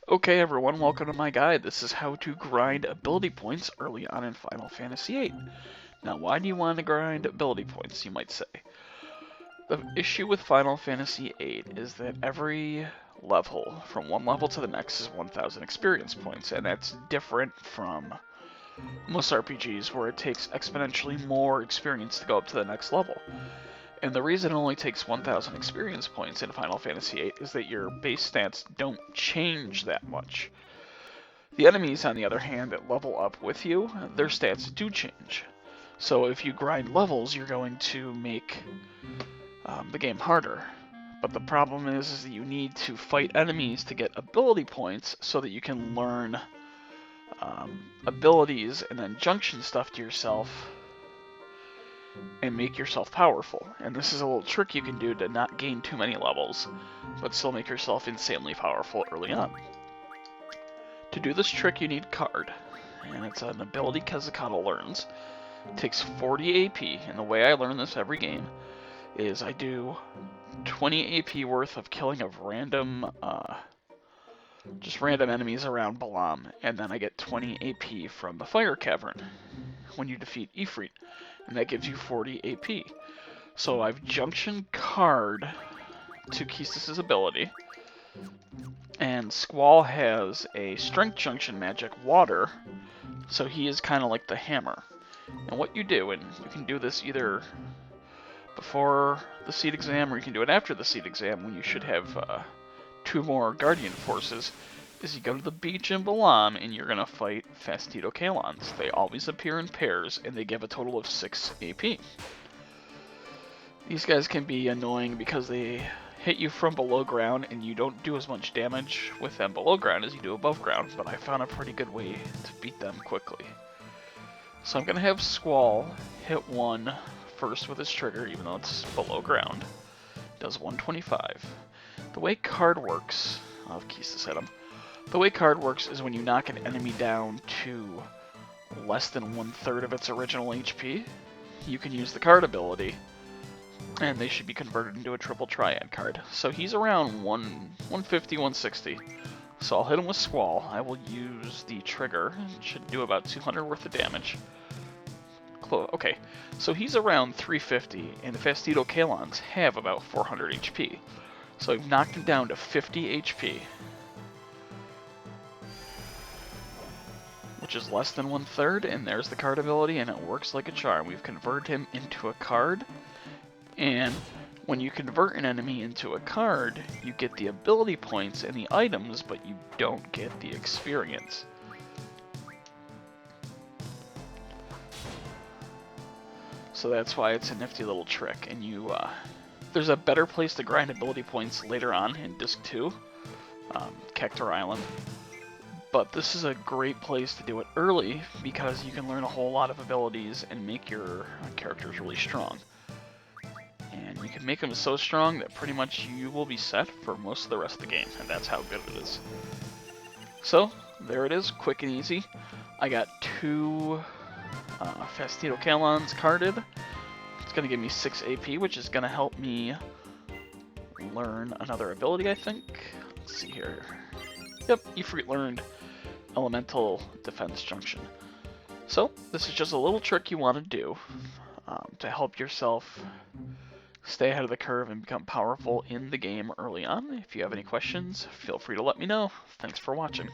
Okay everyone, welcome to my guide. This is how to grind ability points early on in Final Fantasy VIII. Now why do you want to grind ability points, you might say? The issue with Final Fantasy VIII is that every level, from one level to the next, is 1,000 experience points, and that's different from most RPGs where it takes exponentially more experience to go up to the next level. And the reason it only takes 1,000 experience points in Final Fantasy VIII is that your base stats don't change that much. The enemies, on the other hand, that level up with you, their stats do change. So if you grind levels, you're going to make the game harder. But the problem is that you need to fight enemies to get ability points so that you can learn abilities and then junction stuff to yourself and make yourself powerful. And this is a little trick you can do to not gain too many levels, but still make yourself insanely powerful early on. To do this trick, you need Card, and it's an ability Quezacotl learns. It takes 40 AP, and the way I learn this every game is I do 20 AP worth of killing of random enemies around Balam, and then I get 20 AP from the Fire Cavern when you defeat Ifrit, and that gives you 40 AP. So I've Junction Card to Quezacotl ability, and Squall has a Strength Junction magic, Water, so he is kind of like the hammer. And what you do, and you can do this either before the Seed exam or you can do it after the Seed exam when you should have 2 more Guardian forces, is you go to the beach in Balam and you're going to fight Fastitocalon-Fs. They always appear in pairs and they give a total of 6 AP. These guys can be annoying because they hit you from below ground and you don't do as much damage with them below ground as you do above ground, but I found a pretty good way to beat them quickly. So I'm going to have Squall hit 1 first with his trigger, even though it's below ground. Does 125. The way Card works, I'll have Quezacotl hit him. The way Card works is when you knock an enemy down to less than 1/3 of its original HP, you can use the Card ability, and they should be converted into a triple triad card. So he's around 150, 160. So I'll hit him with Squall. I will use the trigger. It should do about 200 worth of damage. Okay, so he's around 350, and the Fastitocalon-Fs have about 400 HP. So I've knocked him down to 50 HP, which is less than 1/3, and there's the card ability, and it works like a charm. We've converted him into a card, and when you convert an enemy into a card, you get the ability points and the items, but you don't get the experience. So that's why it's a nifty little trick, and there's a better place to grind ability points later on in Disc 2, Cactuar Island, but this is a great place to do it early because you can learn a whole lot of abilities and make your characters really strong. And you can make them so strong that pretty much you will be set for most of the rest of the game, and that's how good it is. So, there it is, quick and easy. I got 2 Fastitocalon-Fs carded. It's going to give me 6 AP, which is going to help me learn another ability, I think. Let's see here. Yep, Ifrit learned Elemental Defense Junction. So, this is just a little trick you want to do to help yourself stay ahead of the curve and become powerful in the game early on. If you have any questions, feel free to let me know. Thanks for watching.